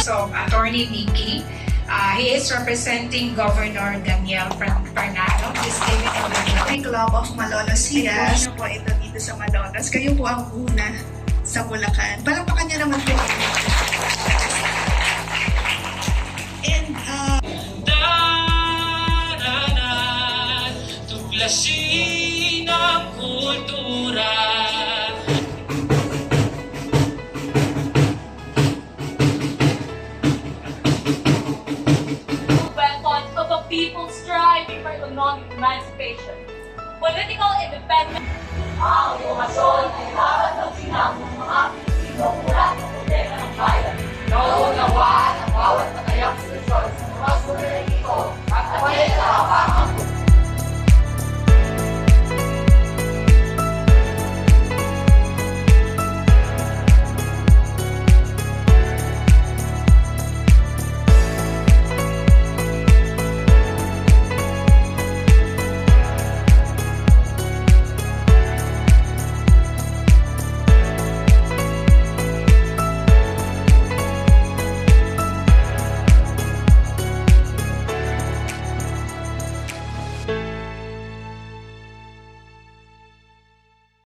So, Attorney Vicky, he is representing Governor Daniel Fernando. Just give it a May Club of Malolos Diaz. Po ito dito sa Malolos. Kayo po ang una sa Bulacan. Palakpakan niyo naman po. And, tuklasin ang kultura. Weapons of a people striving for economic emancipation, political independence. Ang edukasyon ay dapat magsinang ng mga Pilipinong mula sa problema ng bayan. Naunawaan ang bawat matayang sitwasyon sa mga suliranin ito at sa mga